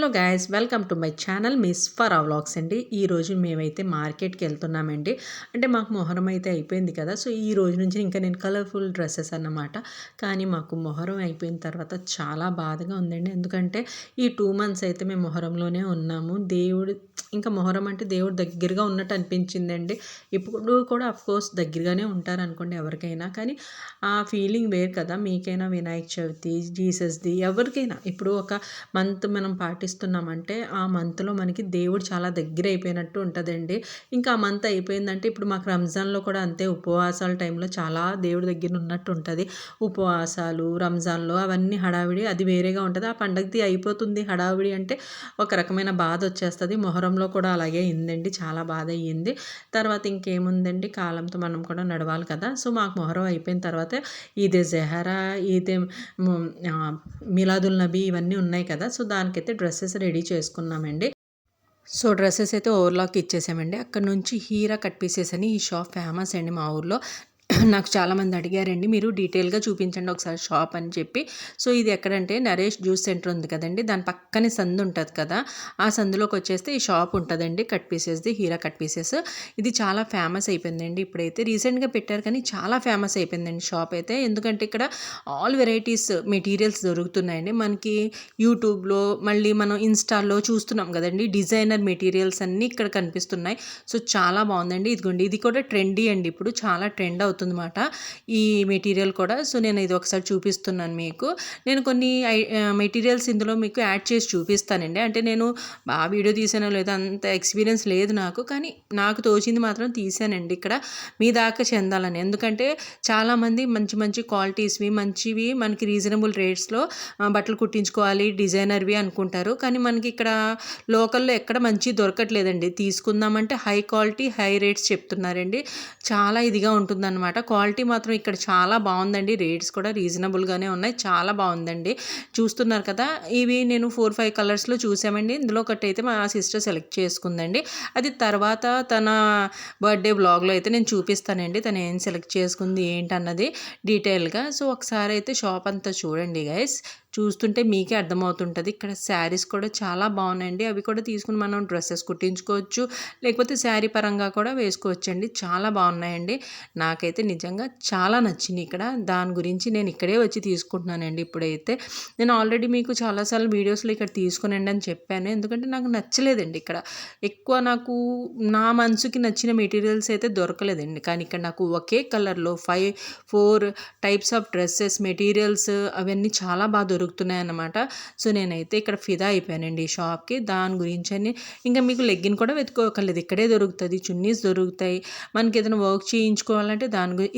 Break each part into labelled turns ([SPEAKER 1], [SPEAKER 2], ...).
[SPEAKER 1] Hello guys, welcome to my channel miss Farah vlogs అండి. ఈరోజు మేమైతే మార్కెట్కి వెళ్తున్నామండి. అంటే మాకు మొహరం అయితే అయిపోయింది కదా, సో ఈ రోజు నుంచి ఇంకా నేను కలర్ఫుల్ డ్రెస్సెస్ అన్నమాట. కానీ మాకు మొహరం అయిపోయిన తర్వాత చాలా బాధగా ఉందండి. ఎందుకంటే ఈ 2 మంత్స్ అయితే మేము మొహరంలోనే ఉన్నాము. దేవుడు ఇంకా మొహరం అంటే దేవుడు దగ్గరగా ఉన్నట్టు అనిపించిందండి. ఇప్పుడు కూడా అఫ్కోర్స్ దగ్గరగానే ఉంటారు అనుకోండి ఎవరికైనా, కానీ ఆ ఫీలింగ్ వేరు కదా. మీకైనా వినాయక చవితి, జీసస్ది, ఎవరికైనా ఇప్పుడు ఒక మంత్ మనం పాటిస్తున్నామంటే ఆ మంత్లో మనకి దేవుడు చాలా దగ్గర అయిపోయినట్టు ఉంటుందండి. ఇంకా ఆ మంత్ అయిపోయిందంటే ఇప్పుడు మాకు రంజాన్లో కూడా అంతే, ఉపవాసాల టైంలో చాలా దేవుడి దగ్గర ఉన్నట్టు ఉంటుంది. ఉపవాసాలు రంజాన్లో అవన్నీ హడావిడి అది వేరేగా ఉంటుంది. ఆ పండగది అయిపోతుంది హడావిడి అంటే ఒక రకమైన బాధ వచ్చేస్తుంది. మొహరంలో కూడా అలాగే అయిందండి, చాలా బాధ అయ్యింది. తర్వాత ఇంకేముందండి, కాలంతో మనం కూడా నడవాలి కదా. సో మాకు మొహరం అయిపోయిన తర్వాత ఈదే జహరా, ఈదే మిలాదుల్ నబీ ఇవన్నీ ఉన్నాయి కదా, సో దానికైతే డ్రెస్సెస్ రెడీ చేసుకున్నామండి. సో డ్రెస్సెస్ అయితే ఓవర్లాక్ ఇచ్చేసామండి. అక్కడ నుంచి హీరా కట్ పీసెస్ అని ఈ షాప్ ఫేమస్ అండి మా ఊర్లో. నాకు చాలామంది అడిగారండి, మీరు డీటెయిల్గా చూపించండి ఒకసారి షాప్ అని చెప్పి. సో ఇది ఎక్కడంటే నరేష్ జ్యూస్ సెంటర్ ఉంది కదండి, దాని పక్కనే సందు ఉంటుంది కదా, ఆ సందులోకి వచ్చేస్తే ఈ షాప్ ఉంటుందండి, కట్ పీసెస్ది, హీరా కట్ పీసెస్. ఇది చాలా ఫేమస్ అయిపోయిందండి. ఇప్పుడైతే రీసెంట్గా పెట్టారు కానీ చాలా ఫేమస్ అయిపోయిందండి షాప్ అయితే. ఎందుకంటే ఇక్కడ ఆల్ వెరైటీస్ మెటీరియల్స్ దొరుకుతున్నాయండి మనకి. యూట్యూబ్లో మళ్ళీ మనం ఇన్స్టాల్లో చూస్తున్నాం కదండి, డిజైనర్ మెటీరియల్స్ అన్నీ ఇక్కడ కనిపిస్తున్నాయి. సో చాలా బాగుందండి. ఇదిగోండి, ఇది కూడా ట్రెండీ అండి, ఇప్పుడు చాలా ట్రెండ్ అవుతుందన్నమాట ఈ మెటీరియల్ కూడా. సో నేను ఇది ఒకసారి చూపిస్తున్నాను మీకు. నేను కొన్ని మెటీరియల్స్ ఇందులో మీకు యాడ్ చేసి చూపిస్తానండి. అంటే నేను బాగా వీడియో తీసానో లేదో అంత ఎక్స్పీరియన్స్ లేదు నాకు, కానీ నాకు తోచింది మాత్రం తీసానండి ఇక్కడ మీ దాకా చెందాలని. ఎందుకంటే చాలామంది మంచి మంచి క్వాలిటీస్వి మంచివి మనకి రీజనబుల్ రేట్స్లో బట్టలు కుట్టించుకోవాలి డిజైనర్వి అనుకుంటారు, కానీ మనకి ఇక్కడ లోకల్లో ఎక్కడ మంచి దొరకట్లేదండి. తీసుకుందామంటే హై క్వాలిటీ హై రేట్స్ చెప్తున్నారండి, చాలా ఇదిగా ఉంటుందన్నమాట. క్వాలిటీ మాత్రం ఇక్కడ చాలా బాగుందండి, రేట్స్ కూడా రీజనబుల్గానే ఉన్నాయి, చాలా బాగుందండి. చూస్తున్నారు కదా, ఇవి నేను 4-5 కలర్స్లో చూసామండి. ఇందులో ఒకటి అయితే మా సిస్టర్ సెలెక్ట్ చేసుకుందండి. అది తర్వాత తన బర్త్డే బ్లాగ్లో అయితే నేను చూపిస్తానండి, తను ఏం సెలెక్ట్ చేసుకుంది ఏంటన్నది డీటెయిల్గా. సో ఒకసారి అయితే షాప్ అంతా చూడండి గైస్, చూస్తుంటే మీకే అర్థమవుతుంటుంది. ఇక్కడ శారీస్ కూడా చాలా బాగున్నాయండి, అవి కూడా తీసుకుని మనం డ్రెస్సెస్ కుట్టించుకోవచ్చు, లేకపోతే శారీ పరంగా కూడా వేసుకోవచ్చు అండి. చాలా బాగున్నాయండి, నాకైతే నిజంగా చాలా నచ్చింది ఇక్కడ. దాని గురించి నేను ఇక్కడే వచ్చి తీసుకుంటున్నానండి. ఇప్పుడైతే నేను ఆల్రెడీ మీకు చాలాసార్లు వీడియోస్లో ఇక్కడ తీసుకునండి అని చెప్పాను, ఎందుకంటే నాకు నచ్చలేదండి ఇక్కడ ఎక్కువ. నాకు నా మనసుకి నచ్చిన మెటీరియల్స్ అయితే దొరకలేదండి, కానీ ఇక్కడ నాకు ఒకే కలర్లో 4 టైప్స్ ఆఫ్ డ్రెస్సెస్ మెటీరియల్స్ అవన్నీ చాలా బాగా దొరుకుతున్నాయి అన్నమాట. సో నేనైతే ఇక్కడ ఫిదా అయిపోయానండి ఈ షాప్కి. దాని గురించి అని ఇంకా మీకు లెగ్గిన్ కూడా వెతుక్కోకర్లేదు, ఇక్కడే దొరుకుతుంది, చున్నీస్ దొరుకుతాయి. మనకి ఏదైనా వర్క్ చేయించుకోవాలంటే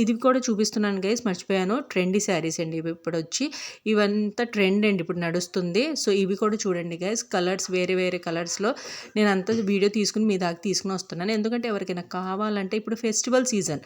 [SPEAKER 1] ఇది కూడా చూపిస్తున్నాను గైస్, మర్చిపోయాను. ట్రెండీ శారీస్ అండి ఇవి ఇప్పుడు వచ్చి, ఇవంతా ట్రెండ్ అండి ఇప్పుడు నడుస్తుంది. సో ఇవి కూడా చూడండి గైస్, కలర్స్ వేరే వేరే కలర్స్లో నేను అంతా వీడియో తీసుకుని మీ దాకా తీసుకుని వస్తున్నాను. ఎందుకంటే ఎవరికైనా కావాలంటే ఇప్పుడు ఫెస్టివల్ సీజన్,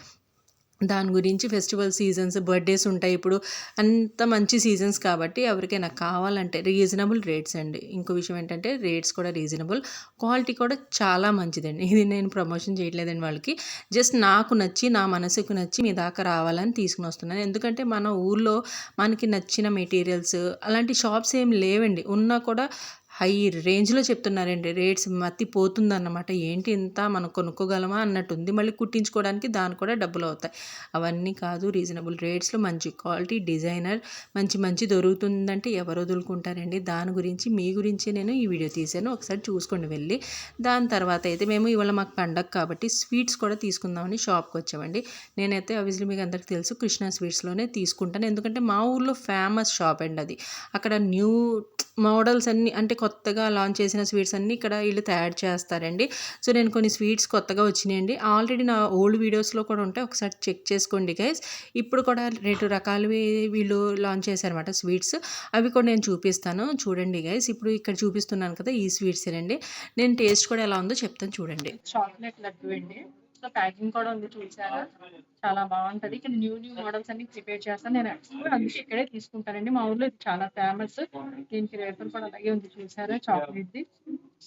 [SPEAKER 1] దాని గురించి ఫెస్టివల్ సీజన్స్ బర్త్డేస్ ఉంటాయి ఇప్పుడు, అంత మంచి సీజన్స్ కాబట్టి ఎవరికైనా కావాలంటే రీజనబుల్ రేట్స్ అండి. ఇంకో విషయం ఏంటంటే రేట్స్ కూడా రీజనబుల్, క్వాలిటీ కూడా చాలా మంచిదండి. ఇది నేను ప్రమోషన్ చేయట్లేదండి వాళ్ళకి, జస్ట్ నాకు నచ్చి నా మనసుకు నచ్చి మీ దాకా రావాలని తీసుకుని వస్తున్నాను. ఎందుకంటే మన ఊర్లో మనకి నచ్చిన మెటీరియల్స్ అలాంటి షాప్స్ ఏం లేవండి, ఉన్నా కూడా హై రేంజ్లో చెప్తున్నారండి రేట్స్, మతిపోతుందన్నమాట. ఏంటి ఇంత మనం కొనుక్కోగలమా అన్నట్టుంది. మళ్ళీ కుట్టించుకోవడానికి దానికి కూడా డబ్బులు అవుతాయి. అవన్నీ కాదు, రీజనబుల్ రేట్స్లో మంచి క్వాలిటీ డిజైనర్ మంచి మంచి దొరుకుతుందంటే ఎవరు వదులుకుంటారండి. దాని గురించి మీ గురించి నేను ఈ వీడియో తీశాను, ఒకసారి చూసుకోండి వెళ్ళి. దాని తర్వాత అయితే మేము ఇవాళ మాకు పండగ కాబట్టి స్వీట్స్ కూడా తీసుకుందామని షాప్కి వచ్చామండి. నేనైతే ఆబ్వియస్లీ మీకు అందరికి తెలుసు కృష్ణ స్వీట్స్లోనే తీసుకుంటాను, ఎందుకంటే మా ఊర్లో ఫేమస్ షాప్ అండి అది. అక్కడ న్యూ మోడల్స్ అన్నీ అంటే కొత్తగా లాంచ్ చేసిన స్వీట్స్ అన్నీ ఇక్కడ వీళ్ళు తయారు చేస్తారండి. సో నేను కొన్ని స్వీట్స్ కొత్తగా వచ్చినాయండి, ఆల్రెడీ నా ఓల్డ్ వీడియోస్లో కూడా ఉంటాయి, ఒకసారి చెక్ చేసుకోండి గైస్. ఇప్పుడు కూడా 2 రకాలవి వీళ్ళు లాంచ్ చేశారన్నమాట స్వీట్స్, అవి కూడా నేను చూపిస్తాను చూడండి గైస్. ఇప్పుడు ఇక్కడ చూపిస్తున్నాను కదా ఈ స్వీట్స్ అండి, నేను టేస్ట్ కూడా ఎలా ఉందో చెప్తాను చూడండి. చాక్లెట్ లడ్డు అండి, సో ప్యాకింగ్ కూడా ఉంది చూసారా, చాలా బాగుంటది. ఇక్కడ న్యూ మోడల్స్ అన్ని ప్రిపేర్ చేస్తాను నేను, అందుకే ఇక్కడే తీసుకుంటానండి. మా ఊర్లో ఇది చాలా ఫేమస్, దీనికి రేట్లు కూడా అలాగే ఉంది చూసారా చాక్లెట్ది.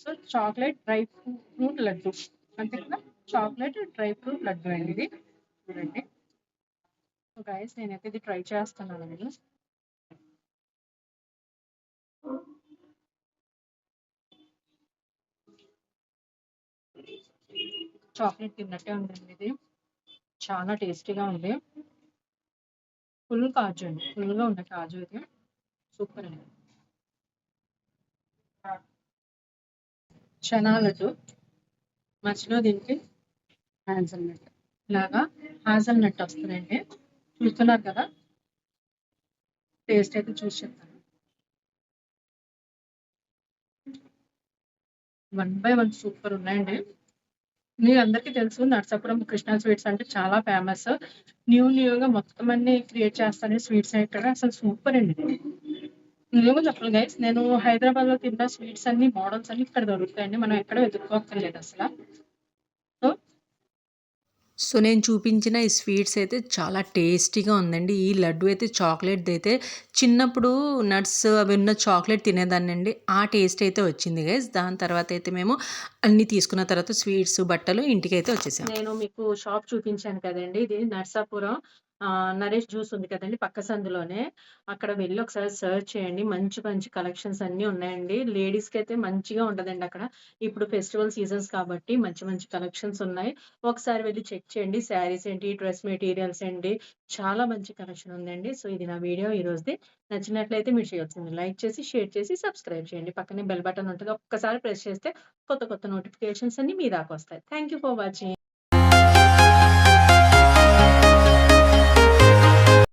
[SPEAKER 1] So chocolate dry fruit laddu అంతే కదా, చాక్లెట్ డ్రై ఫ్రూట్ లడ్డు అండి ఇది చూడండి. సో గైస్ నేనైతే ఇది ట్రై చేస్తున్నాను. చాక్లెట్ తిన్నట్టే ఉందండి ఇది. చాలా టేస్టీగా ఉంది. ఫుల్ కాజు అండి. ఫుల్‌గా ఉన్న కాజు ఇది. సూపర్ అండి. చనా లడ్డు. మధ్యలో దీనికి
[SPEAKER 2] హ్యాండ్సమ్‌నట్.
[SPEAKER 1] ఇలాగా హాజల్‌నట్ వస్తదండి. చూస్తున్నారు కదా! టేస్ట్ అయితే చూసి చెప్తాను. 1 బై 1 సూపర్ ఉన్నాయండి. మీ అందరికీ తెలుసు నరసాపురం కృష్ణ స్వీట్స్ అంటే చాలా ఫేమస్. న్యూగా మొత్తం అన్నీ క్రియేట్ చేస్తారండి స్వీట్స్ ఇక్కడ. అసలు సూపర్ అండి ఇది. నిజంగా చెప్పాలి గైస్, నేను హైదరాబాద్‌లో తిన్న స్వీట్స్ అన్ని, మోడల్స్ అన్ని ఇక్కడ దొరుకుతాయండి. మనం ఎక్కడ వెతుక్కోక్కర్లేదు అసల. సో సో, నేను చూపించిన ఈ స్వీట్స్ అయితే చాలా టేస్టీగా ఉందండి. ఈ లడ్డు అయితే చాక్లేట్‌దయితే చిన్నప్పుడు నట్స్ అవి ఉన్న చాక్లేట్ తినేదాన్నండి. ఆ టేస్ట్ అయితే వచ్చింది గైస్. దాని తర్వాత అయితే మేము అన్నీ తీసుకున్న తర్వాత స్వీట్స్, బట్టలు ఇంటికైతే వచ్చేసాం. నేను మీకు షాప్ చూపించాను కదండీ! ఇది నరసాపురం నరేష్ జ్యూస్ ఉంది కదండీ! పక్క సందులోనే. అక్కడ వెళ్లి ఒకసారి సెర్చ్ చేయండి. మంచి మంచి కలెక్షన్స్ అన్నీ ఉన్నాయండి. లేడీస్‌కైతే మంచిగా ఉంటదండి అక్కడ. ఇప్పుడు ఫెస్టివల్ సీజన్స్ కాబట్టి మంచి మంచి కలెక్షన్స్ ఉన్నాయి. ఒకసారి వెళ్లి చెక్ చేయండి. శారీస్ ఏంటి, డ్రెస్ మెటీరియల్స్ ఏంటి, చాలా మంచి కలెక్షన్ ఉందండి. సో, ఇది నా వీడియో ఈరోజుది. నచ్చినట్లయితే మీరు చేయాల్సింది లైక్ చేసి, షేర్ చేసి, సబ్స్క్రైబ్ చేయండి. పక్కనే బెల్ బటన్ ఉంటది. ఒక్కసారి ప్రెస్ చేస్తే కొత్త కొత్త నోటిఫికేషన్స్ అన్నీ మీ దాకొస్తాయి. Thank you for watching.